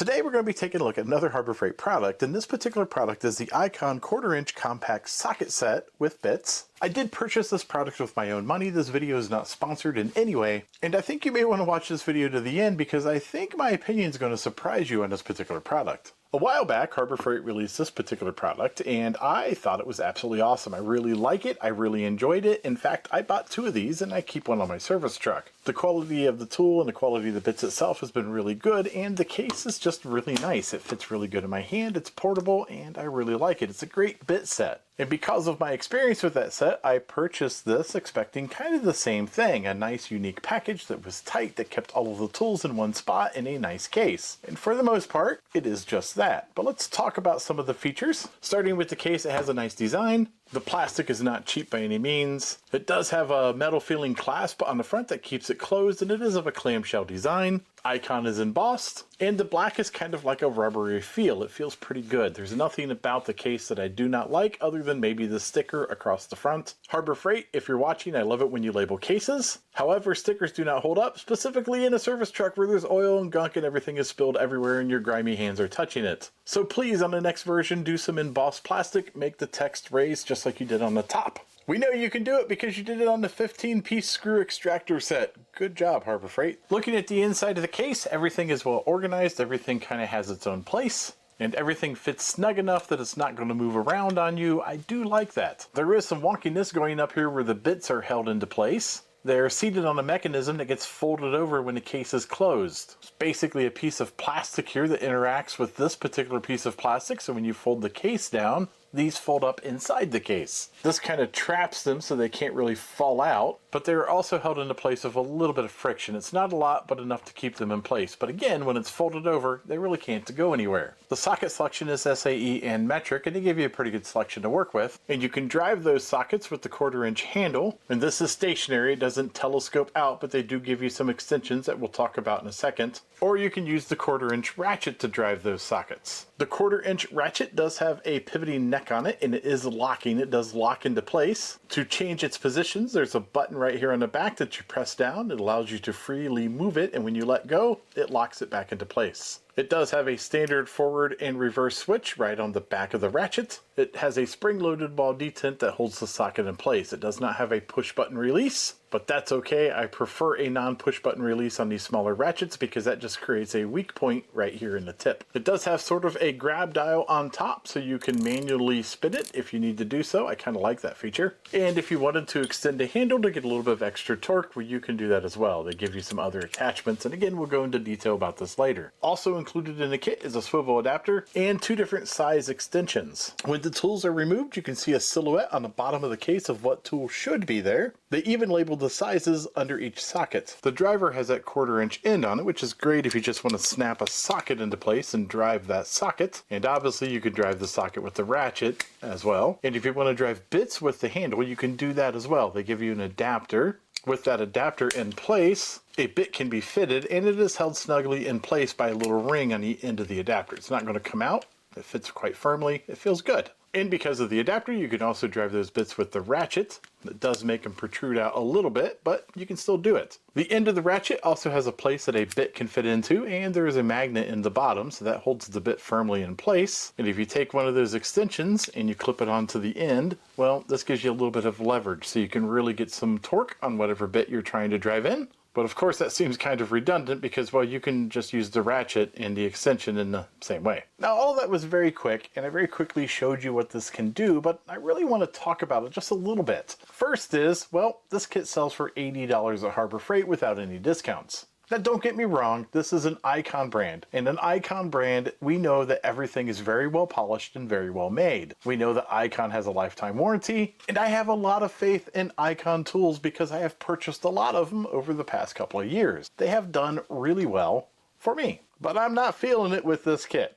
Today we're going to be taking a look at another Harbor Freight product, and this particular product is the Icon 1/4 inch compact socket set with bits. I did purchase this product with my own money. This video is not sponsored in any way, and I think you may want to watch this video to the end because I think my opinion is going to surprise you on this particular product. A while back, Harbor Freight released this particular product, and I thought it was absolutely awesome. I really like it. I really enjoyed it. In fact, I bought 2 of these, and I keep one on my service truck. The quality of the tool and the quality of the bits itself has been really good, and the case is just really nice. It fits really good in my hand. It's portable, and I really like it. It's a great bit set. And because of my experience with that set, I purchased this expecting kind of the same thing. A nice, unique package that was tight, that kept all of the tools in one spot in a nice case. And for the most part, it is just that. But let's talk about some of the features. Starting with the case, it has a nice design. The plastic is not cheap by any means. It does have a metal feeling clasp on the front that keeps it closed, and it is of a clamshell design. Icon is embossed, and the black is kind of like a rubbery feel. It feels pretty good. There's nothing about the case that I do not like other than maybe the sticker across the front. Harbor Freight, if you're watching, I love it when you label cases. However, stickers do not hold up, specifically in a service truck where there's oil and gunk and everything is spilled everywhere and your grimy hands are touching it. So please, on the next version, do some embossed plastic, make the text raised just like you did on the top. We know you can do it because you did it on the 15-piece screw extractor set. Good job, Harbor Freight. Looking at the inside of the case, everything is well organized. Everything kind of has its own place. And everything fits snug enough that it's not going to move around on you. I do like that. There is some wonkiness going up here where the bits are held into place. They're seated on a mechanism that gets folded over when the case is closed. It's basically a piece of plastic here that interacts with this particular piece of plastic, so when you fold the case down, these fold up inside the case. This kind of traps them so they can't really fall out, but they're also held into place with a little bit of friction. It's not a lot, but enough to keep them in place. But again, when it's folded over, they really can't go anywhere. The socket selection is SAE and metric, and they give you a pretty good selection to work with. And you can drive those sockets with the 1/4 inch handle. And this is stationary. It doesn't telescope out, but they do give you some extensions that we'll talk about in a second. Or you can use the 1/4 inch ratchet to drive those sockets. The 1/4 inch ratchet does have a pivoting neck on it, and it is locking. It does lock into place. To change its positions, there's a button right here on the back that you press down. It allows you to freely move it, and when you let go, it locks it back into place. It does have a standard forward and reverse switch right on the back of the ratchet. It has a spring-loaded ball detent that holds the socket in place. It does not have a push-button release, but that's okay. I prefer a non-push-button release on these smaller ratchets because that just creates a weak point right here in the tip. It does have sort of a grab dial on top, so you can manually spin it if you need to do so. I kind of like that feature. And if you wanted to extend the handle to get a little bit of extra torque, well, you can do that as well. They give you some other attachments, and again, we'll go into detail about this later. Also included in the kit is a swivel adapter and 2 different size extensions. When the tools are removed, you can see a silhouette on the bottom of the case of what tool should be there. They even labeled the sizes under each socket. The driver has that 1/4 inch end on it, which is great if you just want to snap a socket into place and drive that socket. And obviously you could drive the socket with the ratchet as well. And if you want to drive bits with the handle, you can do that as well. They give you an adapter. With that adapter in place, a bit can be fitted, and it is held snugly in place by a little ring on the end of the adapter. It's not going to come out. It fits quite firmly. It feels good. And because of the adapter, you can also drive those bits with the ratchet. It does make them protrude out a little bit, but you can still do it. The end of the ratchet also has a place that a bit can fit into, and there is a magnet in the bottom, so that holds the bit firmly in place. And if you take one of those extensions and you clip it onto the end, well, this gives you a little bit of leverage, so you can really get some torque on whatever bit you're trying to drive in. But of course that seems kind of redundant because, well, you can just use the ratchet and the extension in the same way. Now all that was very quick, and I very quickly showed you what this can do, but I really want to talk about it just a little bit. First is, well, this kit sells for $80 at Harbor Freight without any discounts. Now don't get me wrong, this is an Icon brand, and an Icon brand, we know that everything is very well polished and very well made. We know that Icon has a lifetime warranty, and I have a lot of faith in Icon tools because I have purchased a lot of them over the past couple of years. They have done really well for me, but I'm not feeling it with this kit.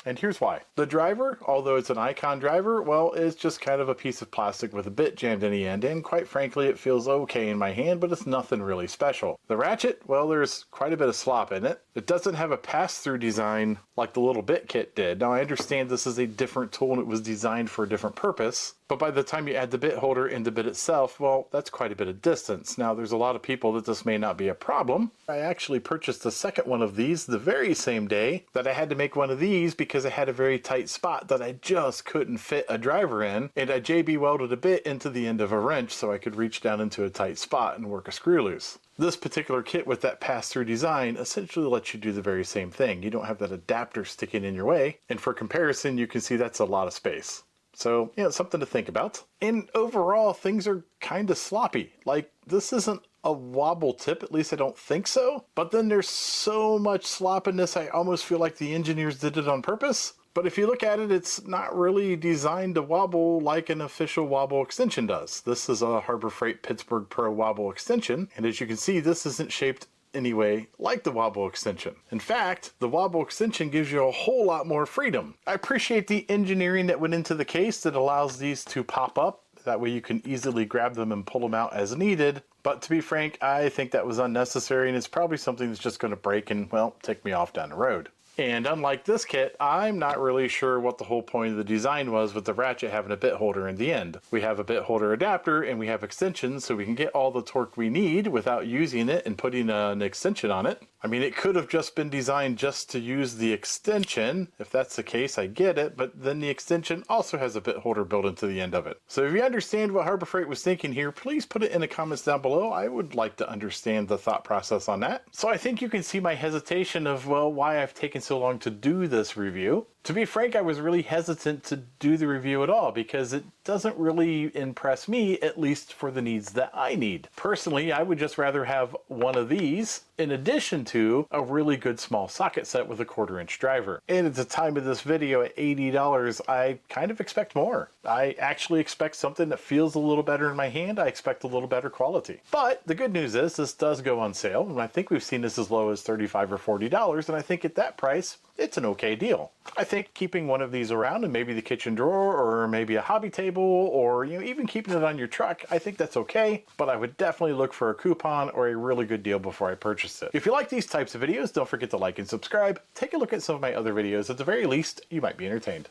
And here's why. The driver, although it's an Icon driver, well, it's just kind of a piece of plastic with a bit jammed in the end, and quite frankly, it feels okay in my hand, but it's nothing really special. The ratchet, well, there's quite a bit of slop in it. It doesn't have a pass-through design like the little bit kit did. Now, I understand this is a different tool and it was designed for a different purpose, But by the time you add the bit holder and the bit itself, well, that's quite a bit of distance. Now, there's a lot of people that this may not be a problem. I actually purchased a second one of these the very same day that I had to make one of these because I had a very tight spot that I just couldn't fit a driver in, and I JB welded a bit into the end of a wrench so I could reach down into a tight spot and work a screw loose. This particular kit with that pass-through design essentially lets you do the very same thing. You don't have that adapter sticking in your way, and for comparison, you can see that's a lot of space. So, something to think about. And overall, things are kind of sloppy. Like, this isn't a wobble tip, at least I don't think so. But then there's so much sloppiness, I almost feel like the engineers did it on purpose. But if you look at it, it's not really designed to wobble like an official wobble extension does. This is a Harbor Freight Pittsburgh Pro wobble extension, and as you can see, this isn't shaped anyway like the wobble extension. In fact, the wobble extension gives you a whole lot more freedom. I appreciate the engineering that went into the case that allows these to pop up. That way you can easily grab them and pull them out as needed. But to be frank, I think that was unnecessary, and it's probably something that's just going to break and, well, take me off down the road. And unlike this kit, I'm not really sure what the whole point of the design was with the ratchet having a bit holder in the end. We have a bit holder adapter and we have extensions so we can get all the torque we need without using it and putting an extension on it. I mean, it could have just been designed just to use the extension. If that's the case, I get it, but then the extension also has a bit holder built into the end of it. So if you understand what Harbor Freight was thinking here, please put it in the comments down below. I would like to understand the thought process on that. So I think you can see my hesitation of, well, why I've taken so long to do this review. To be frank, I was really hesitant to do the review at all because it doesn't really impress me, at least for the needs that I need. Personally, I would just rather have one of these in addition to a really good small socket set with a 1/4-inch driver. And at the time of this video at $80, I kind of expect more. I actually expect something that feels a little better in my hand. I expect a little better quality. But the good news is this does go on sale, and I think we've seen this as low as $35 or $40, and I think at that price, it's an okay deal. I think keeping one of these around in maybe the kitchen drawer or maybe a hobby table or even keeping it on your truck, I think that's okay, but I would definitely look for a coupon or a really good deal before I purchase it. If you like these types of videos, don't forget to like and subscribe. Take a look at some of my other videos. At the very least, you might be entertained.